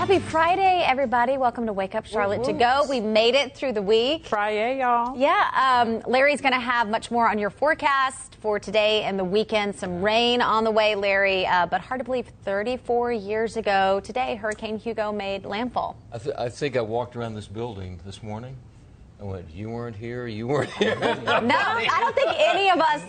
Happy Friday, everybody. Welcome to Wake Up Charlotte to Go. We made it through the week. Friday, y'all. Yeah, Larry's going to have much more on your forecast for today and the weekend. Some rain on the way, Larry, but hard to believe 34 years ago today, Hurricane Hugo made landfall. I think I walked around this building this morning. I went, you weren't here, you weren't here. No, I don't think any of us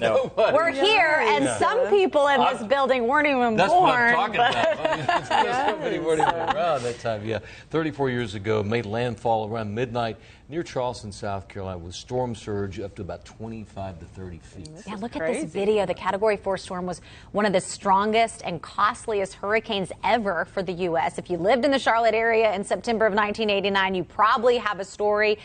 were here, and some people in this building weren't even That's born. what I'm talking about. Somebody weren't even around that time. Yeah, 34 years ago, made landfall around midnight near Charleston, South Carolina, with storm surge up to about 25 to 30 feet. Yeah, look at this video. The Category 4 storm was one of the strongest and costliest hurricanes ever for the U.S. If you lived in the Charlotte area in September of 1989, you probably have a story.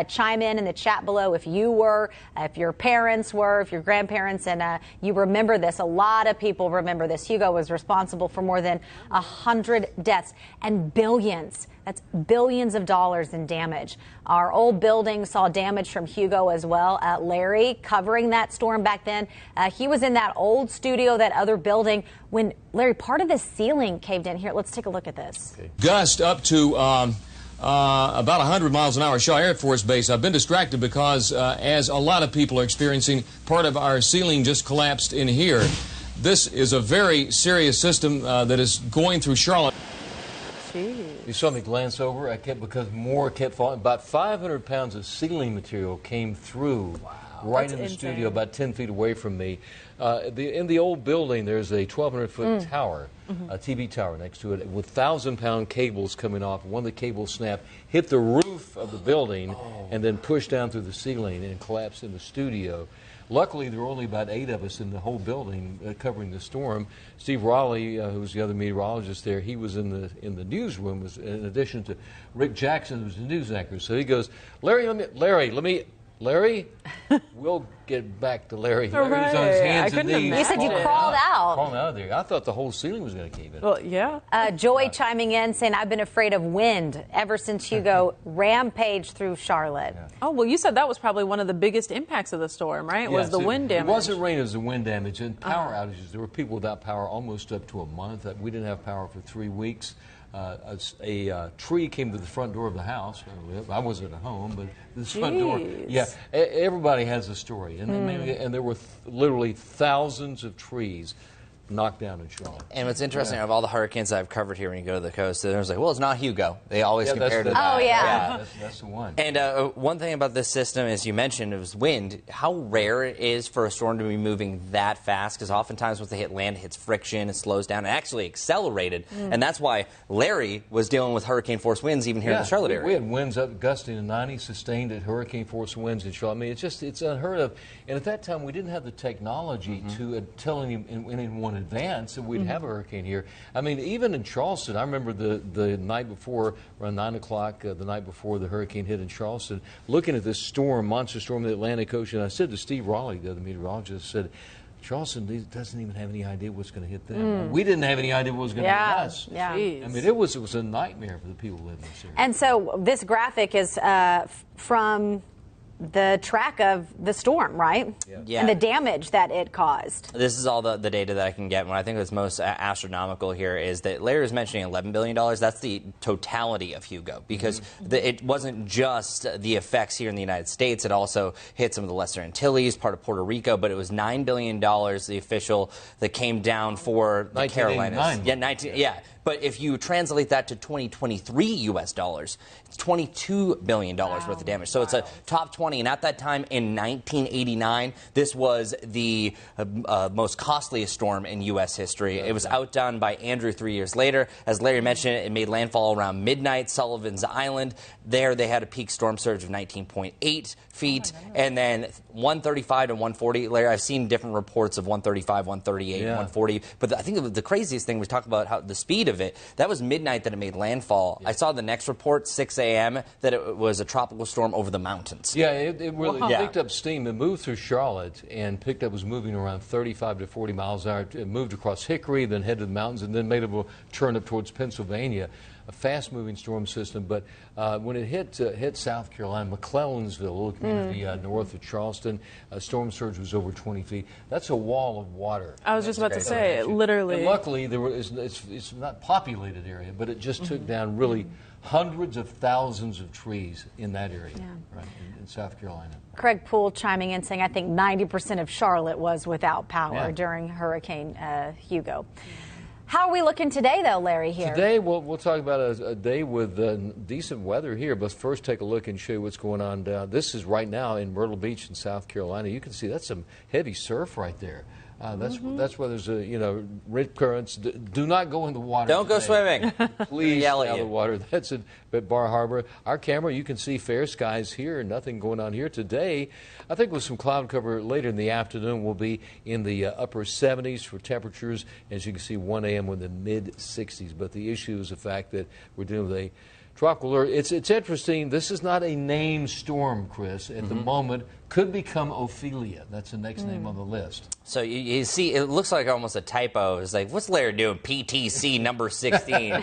Chime in the chat below if you were, if your parents were, if your grandparents, and you remember this. A lot of people remember this. Hugo was responsible for more than 100 deaths and billions. That's billions of dollars in damage. Our old building saw damage from Hugo as well. Larry, covering that storm back then, he was in that old studio, that other building, when, Larry, part of the ceiling caved in. Here, let's take a look at this. Okay. Gust up to about 100 miles an hour, Shaw Air Force Base. I've been distracted because, as a lot of people are experiencing, part of our ceiling just collapsed in here. This is a very serious system that is going through Charlotte. You saw me glance over. Because more kept falling. About 500 pounds of ceiling material came through right in the studio, about 10 feet away from me. In the old building, there's a 1,200-foot tower, a TV tower next to it, with 1,000-pound cables coming off. One of the cables snapped, hit the roof of the building, and then pushed down through the ceiling and collapsed in the studio. Luckily, there were only about 8 of us in the whole building covering the storm. Steve Raleigh, who was the other meteorologist there, he was in the newsroom, in addition to Rick Jackson, who was the news anchor. So he goes, Larry, we'll get back to Larry. Larry's on his hands and knees. You said you crawled out. Crawling out of there. I thought the whole ceiling was going to cave in. Well, yeah. Joy chiming in, saying, I've been afraid of wind ever since Hugo rampaged through Charlotte. Yeah. Oh, well, you said that was probably one of the biggest impacts of the storm, right? Was the wind damage. It wasn't rain, it was the wind damage. And power outages. There were people without power almost up to a month. We didn't have power for 3 weeks. A tree came to the front door of the house. I wasn't at home, but the front door. Yeah, everybody has a story. And there were literally thousands of trees knocked down in Charlotte. And what's interesting, of all the hurricanes I've covered here when you go to the coast, there's like, well, it's not Hugo. They always compare to that. Oh, yeah. That's the one. And one thing about this system, as you mentioned, it was wind. How rare it is for a storm to be moving that fast, because oftentimes once they hit land, it hits friction, it slows down, it actually accelerated. And that's why Larry was dealing with hurricane force winds even here in the Charlotte area. We had winds up gusting to 90, sustained at hurricane force winds in Charlotte. I mean, it's unheard of. And at that time, we didn't have the technology to tell anyone in advance that we'd have a hurricane here. I mean, even in Charleston, I remember the night before, around 9 o'clock, the night before the hurricane hit in Charleston, looking at this storm, monster storm in the Atlantic Ocean. I said to Steve Raleigh, the other meteorologist, said, Charleston doesn't even have any idea what's going to hit them. We didn't have any idea what was going to hit us. Yeah. I mean, it was a nightmare for the people living in this area. And so this graphic is from the track of the storm, right? Yeah. And the damage that it caused. This is all the data that I can get. What I think is most astronomical here is that Larry was mentioning $11 billion. That's the totality of Hugo, because it wasn't just the effects here in the United States. It also hit some of the Lesser Antilles, part of Puerto Rico, but it was $9 billion, the official, that came down for the Carolinas. Yeah. But if you translate that to 2023 U.S. dollars, it's $22 billion worth of damage. So it's a top 20. And at that time in 1989, this was the most costliest storm in U.S. history. It was outdone by Andrew 3 years later. As Larry mentioned, it made landfall around midnight, Sullivan's Island. There they had a peak storm surge of 19.8 feet. And then 135 to 140. Larry, I've seen different reports of 135, 138, 140. But I think the craziest thing was talk about how the speed of it. That was midnight that it made landfall. I saw the next report, 6 a.m., that it was a tropical storm over the mountains. Yeah, it really picked up steam. It moved through Charlotte and was moving around 35 to 40 miles an hour. It moved across Hickory, then headed to the mountains, and then made a turn up towards Pennsylvania. A fast-moving storm system, but when it hit South Carolina, McClellinsville, a little community north of Charleston, storm surge was over 20 feet. That's a wall of water. I was just about to say, literally. And luckily, it's not populated area, but it just took down really hundreds of thousands of trees in that area, right, in South Carolina. Craig Poole chiming in saying, I think 90% of Charlotte was without power during Hurricane Hugo. How are we looking today, though, Larry, here? Today, we'll talk about a day with decent weather here, but first take a look and show you what's going on down. This is right now in Myrtle Beach in South Carolina. You can see that's some heavy surf right there. That's where there's rip currents. Do not go in the water. Don't go swimming. Please yell stay at out you. of the water. That's at Bar Harbor. Our camera, you can see fair skies here. Nothing going on here today. I think with some cloud cover later in the afternoon, we'll be in the upper 70s for temperatures. As you can see, 1 a.m. in the mid 60s. But the issue is the fact that we're dealing with a tropical alert. It's interesting. This is not a named storm, Chris. At the moment, could become Ophelia. That's the next name on the list. So you see, it looks like almost a typo. It's like, what's Larry doing? PTC number 16.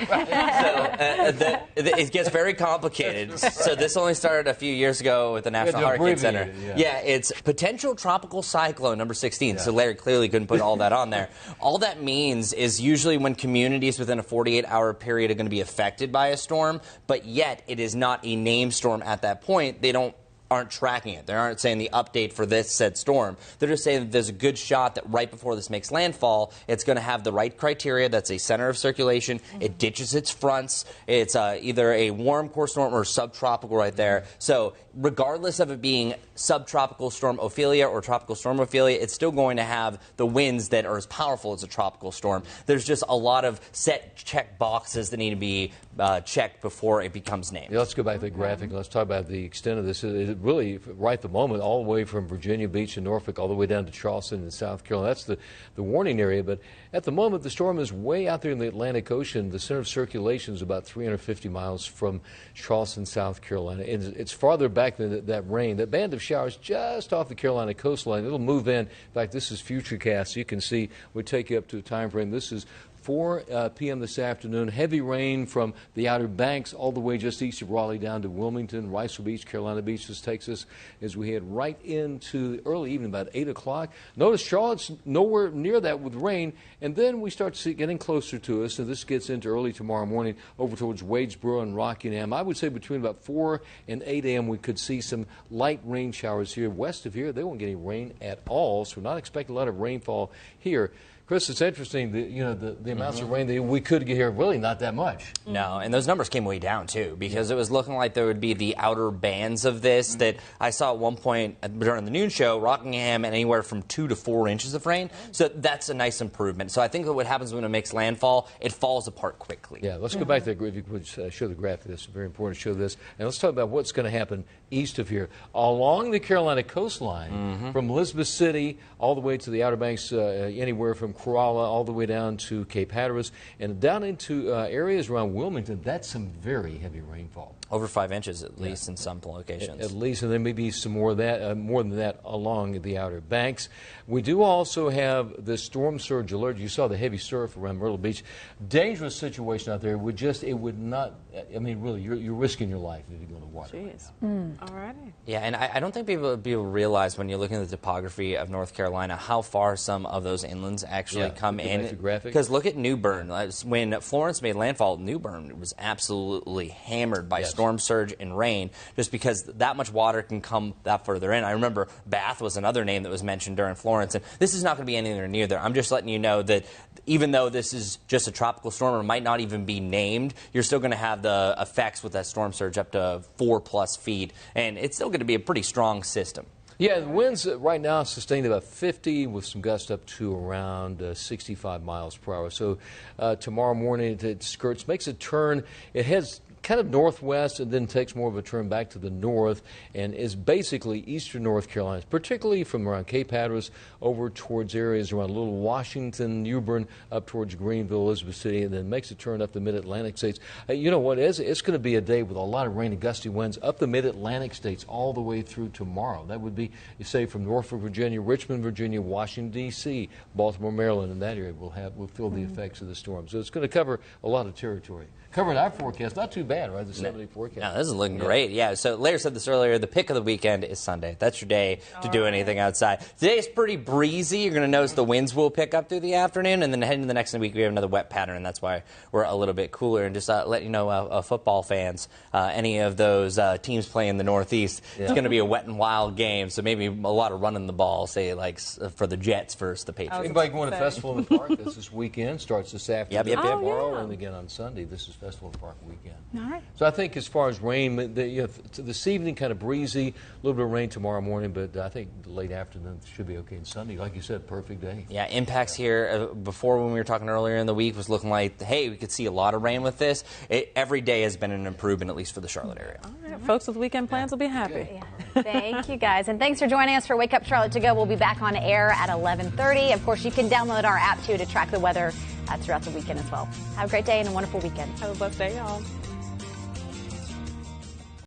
It gets very complicated. So this only started a few years ago with the National Hurricane Center. Yeah, it's potential tropical cyclone number 16. So Larry clearly couldn't put all that on there. All that means is usually when communities within a 48-hour period are going to be affected by a storm, but yet it is not a named storm at that point. They aren't tracking it. They aren't saying the update for this said storm. They're just saying that there's a good shot that right before this makes landfall, it's going to have the right criteria. That's a center of circulation. It ditches its fronts. It's either a warm core storm or subtropical right there. So regardless of it being subtropical storm Ophelia or tropical storm Ophelia, it's still going to have the winds that are as powerful as a tropical storm. There's just a lot of set check boxes that need to be checked before it becomes named. Yeah, let's go back to the graphic. Let's talk about the extent of this. It really, right at the moment, all the way from Virginia Beach and Norfolk all the way down to Charleston in South Carolina. That's the warning area. But at the moment, the storm is way out there in the Atlantic Ocean. The center of circulation is about 350 miles from Charleston, South Carolina. And it's farther back than that rain. That band of showers just off the Carolina coastline. It'll move in. In fact, this is Futurecast. You can see, we take you up to a time frame. This is 4 p.m. this afternoon. Heavy rain from the Outer Banks all the way just east of Raleigh down to Wilmington, Riceville Beach, Carolina Beach. This takes us as we head right into the early evening, about 8 o'clock. Notice Charlotte's nowhere near that with rain, and then we start to see getting closer to us, and this gets into early tomorrow morning over towards Wadesboro and Rockingham. I would say between about 4 and 8 a.m. we could see some light rain showers here. West of here, they won't get any rain at all, so we're not expecting a lot of rainfall here. Chris, it's interesting, the amounts of rain that we could get here, really not that much. No, and those numbers came way down, too, because it was looking like there would be the outer bands of this that I saw at one point during the noon show, Rockingham, and anywhere from 2 to 4 inches of rain. So that's a nice improvement. So I think that what happens when it makes landfall, it falls apart quickly. Yeah, let's go back to the, if you could show the graphic. It's very important to show this. And let's talk about what's going to happen east of here. Along the Carolina coastline, from Elizabeth City all the way to the Outer Banks, anywhere from Corolla all the way down to Cape Hatteras and down into areas around Wilmington, that's some very heavy rainfall. Over 5 inches at least in some locations. At least, and there may be some more of that, more than that along the Outer Banks. We do also have the storm surge alert. You saw the heavy surf around Myrtle Beach. Dangerous situation out there. It would not, I mean, really, you're risking your life if you go in the water. Jeez. All righty. Yeah, and I don't think people realize when you're looking at the topography of North Carolina how far some of those inlands actually come in. Because look at New Bern. When Florence made landfall, New Bern was absolutely hammered by storm surge and rain just because that much water can come that further in. I remember Bath was another name that was mentioned during Florence, and this is not going to be anywhere near there. I'm just letting you know that even though this is just a tropical storm or might not even be named, you're still going to have the effects with that storm surge up to 4+ feet, and it's still going to be a pretty strong system. Yeah, the winds right now sustained about 50 with some gusts up to around 65 miles per hour. So tomorrow morning it skirts, makes a turn. It heads kind of northwest and then takes more of a turn back to the north and is basically eastern North Carolina, particularly from around Cape Hatteras over towards areas around Little Washington, New Bern, up towards Greenville, Elizabeth City, and then makes a turn up the mid-Atlantic states. You know what? It's going to be a day with a lot of rain and gusty winds up the mid-Atlantic states all the way through tomorrow. That would be, you say, from Norfolk, Virginia, Richmond, Virginia, Washington, D.C., Baltimore, Maryland, and that area will feel the effects of the storm. So it's going to cover a lot of territory. Covering our forecast, not too bad. bad, right? The 70 forecast. No, this is looking great. Yeah, so Larry said this earlier. The pick of the weekend is Sunday. That's your day to do anything outside. Today is pretty breezy. You're going to notice the winds will pick up through the afternoon, and then heading to the next week, we have another wet pattern, and that's why we're a little bit cooler. And just let you know, football fans, any of those teams playing in the Northeast, it's going to be a wet and wild game, so maybe a lot of running the ball, say, like for the Jets versus the Patriots. Anybody going to Festival in the Park? This weekend. Starts this afternoon. Yep. Tomorrow and again on Sunday. This is Festival in the Park weekend. All right. So I think as far as rain, this evening kind of breezy, a little bit of rain tomorrow morning, but I think the late afternoon should be okay. And Sunday, like you said, perfect day. Yeah, impacts here before when we were talking earlier in the week was looking like, hey, we could see a lot of rain with this. Every day has been an improvement, at least for the Charlotte area. All right, folks with weekend plans will be happy. Yeah. Thank you, guys. And thanks for joining us for Wake Up Charlotte to Go. We'll be back on air at 11:30. Of course, you can download our app, too, to track the weather throughout the weekend as well. Have a great day and a wonderful weekend. Have a blessed day, y'all.